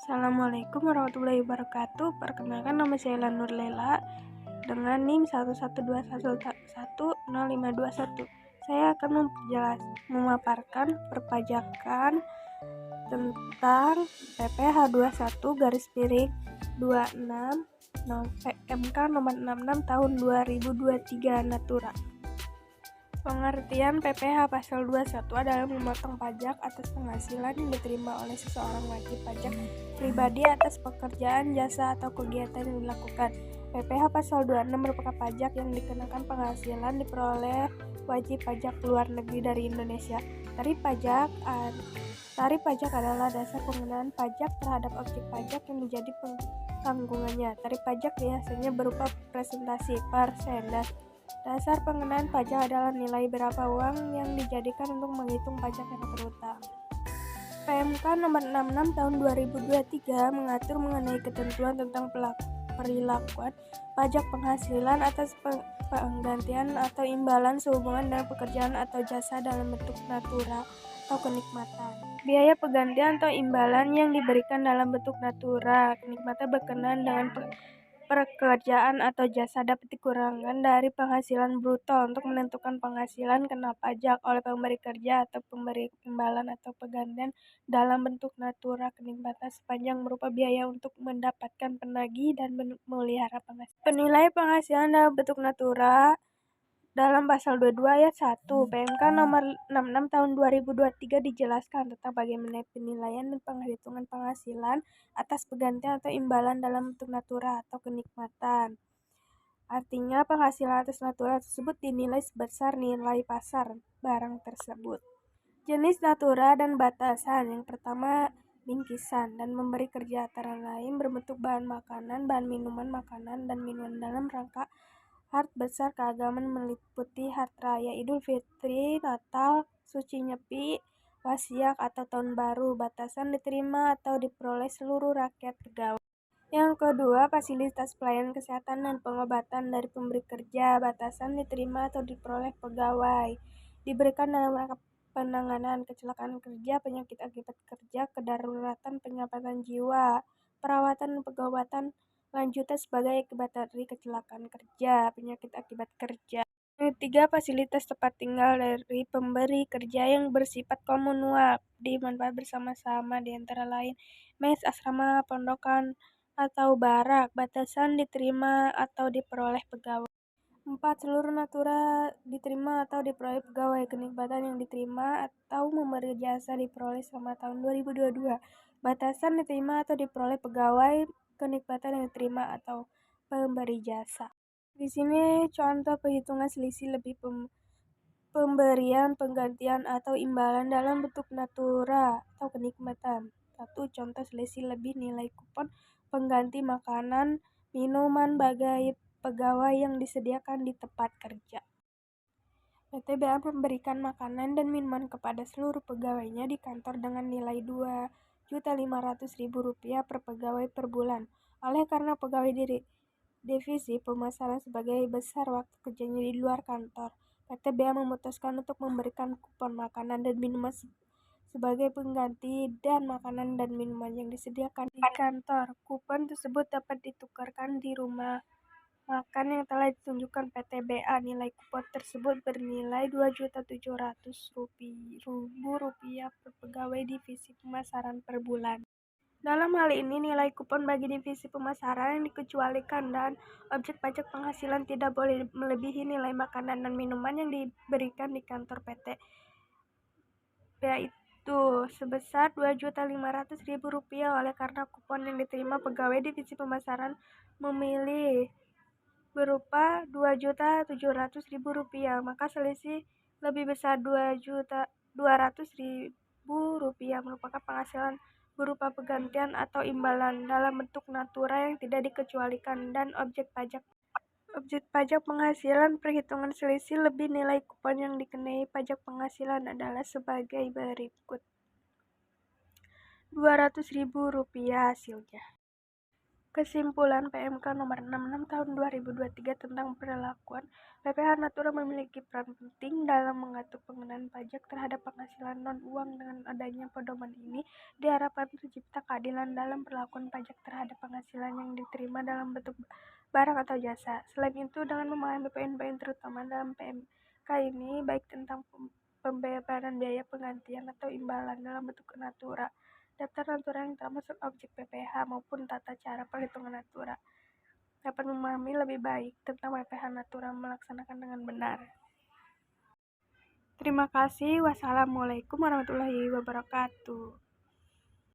Assalamualaikum warahmatullahi wabarakatuh. Perkenalkan, nama saya Nurlela dengan NIM 11211100521. Saya akan memaparkan perpajakan tentang PPh 21/26 MK nomor 66 tahun 2023 Natura. Pengertian PPh pasal 21 adalah memotong pajak atas penghasilan yang diterima oleh seseorang wajib pajak pribadi atas pekerjaan, jasa, atau kegiatan yang dilakukan. PPh pasal 26 merupakan pajak yang dikenakan penghasilan diperoleh wajib pajak luar negeri dari Indonesia. Tarif pajak adalah dasar pengenaan pajak terhadap objek pajak yang menjadi tanggungannya. Tarif pajak biasanya berupa presentasi persen. Dasar pengenaan pajak adalah nilai berapa uang yang dijadikan untuk menghitung pajak yang terutang. PMK nomor 66 tahun 2023 mengatur mengenai ketentuan tentang perilakuan pajak penghasilan atas penggantian atau imbalan sehubungan dengan pekerjaan atau jasa dalam bentuk natura atau kenikmatan. Biaya penggantian atau imbalan yang diberikan dalam bentuk natura kenikmatan berkenaan dengan pekerjaan atau jasa dapat dikurangkan dari penghasilan bruto. Untuk menentukan penghasilan kena pajak oleh pemberi kerja atau pemberi imbalan atau penggantian dalam bentuk natura kenikmatan sepanjang berupa biaya untuk mendapatkan penagih dan memelihara penghasilan. Penilai penghasilan dalam bentuk natura dalam pasal 22 ayat 1 PMK nomor 66 tahun 2023 dijelaskan tentang bagaimana penilaian dan penghitungan penghasilan atas penggantian atau imbalan dalam bentuk natura atau kenikmatan. Artinya, penghasilan atas natura tersebut dinilai sebesar nilai pasar barang tersebut. Jenis natura dan batasan. Yang pertama, bingkisan dan memberi kerja antara lain berbentuk bahan makanan, bahan minuman, makanan, dan minuman dalam rangka Hari besar keagamaan meliputi Hari Raya Idul Fitri, Natal, Suci Nyepi, Wasiak atau Tahun Baru. Batasan diterima atau diperoleh seluruh rakyat pegawai. Yang kedua, fasilitas pelayanan kesehatan dan pengobatan dari pemberi kerja. Batasan diterima atau diperoleh pegawai. Diberikan dalam rangka penanganan kecelakaan kerja, penyakit akibat kerja, kedaruratan, penyebatan jiwa, perawatan dan pengobatan lanjutan sebagai akibat dari kecelakaan kerja, penyakit akibat kerja. Yang ketiga, fasilitas tempat tinggal dari pemberi kerja yang bersifat komunal dimanfaat bersama-sama, di antara lain mes, asrama, pondokan, atau barak. Batasan diterima atau diperoleh pegawai. 4. Seluruh natura diterima atau diperoleh pegawai. Kenikmatan yang diterima atau memberi jasa diperoleh selama tahun 2022. Batasan diterima atau diperoleh pegawai. Kenikmatan yang diterima atau pemberi jasa. Di sini contoh perhitungan selisih lebih pemberian, penggantian, atau imbalan dalam bentuk natura atau kenikmatan. 1. Contoh selisih lebih nilai kupon pengganti makanan, minuman bagi pegawai yang disediakan di tempat kerja. PT BA memberikan makanan dan minuman kepada seluruh pegawainya di kantor dengan nilai Rp2.500.000 per pegawai per bulan. Oleh karena pegawai di divisi pemasaran sebagai besar waktu kerjanya di luar kantor, PT BA memutuskan untuk memberikan kupon makanan dan minuman sebagai pengganti dan makanan dan minuman yang disediakan di kantor. Kupon tersebut dapat ditukarkan di rumah makan yang telah ditunjukkan PT BA. Nilai kupon tersebut bernilai Rp2.700.000 per pegawai divisi pemasaran per bulan. Dalam hal ini, nilai kupon bagi divisi pemasaran yang dikecualikan dan objek pajak penghasilan tidak boleh melebihi nilai makanan dan minuman yang diberikan di kantor PT BA itu sebesar Rp2.500.000. Oleh karena kupon yang diterima pegawai divisi pemasaran memilih berupa Rp2.700.000, maka selisih lebih besar Rp2.200.000 merupakan penghasilan berupa penggantian atau imbalan dalam bentuk natura yang tidak dikecualikan dan objek pajak penghasilan. Perhitungan selisih lebih nilai kupon yang dikenai pajak penghasilan adalah sebagai berikut. Rp200.000 hasilnya. Kesimpulan PMK nomor 66 tahun 2023 tentang perlakuan PPh Natura memiliki peran penting dalam mengatur pengenaan pajak terhadap penghasilan non-uang. Dengan adanya pedoman ini, diharapkan tercipta keadilan dalam perlakuan pajak terhadap penghasilan yang diterima dalam bentuk barang atau jasa. Selain itu, dengan memahami poin-poin terutama dalam PMK ini, baik tentang pembayaran biaya penggantian atau imbalan dalam bentuk natura, daftar natura yang termasuk objek PPh maupun tata cara perhitungan natura, dapat memahami lebih baik tentang PPh natura melaksanakan dengan benar. Terima kasih. Wassalamualaikum warahmatullahi wabarakatuh.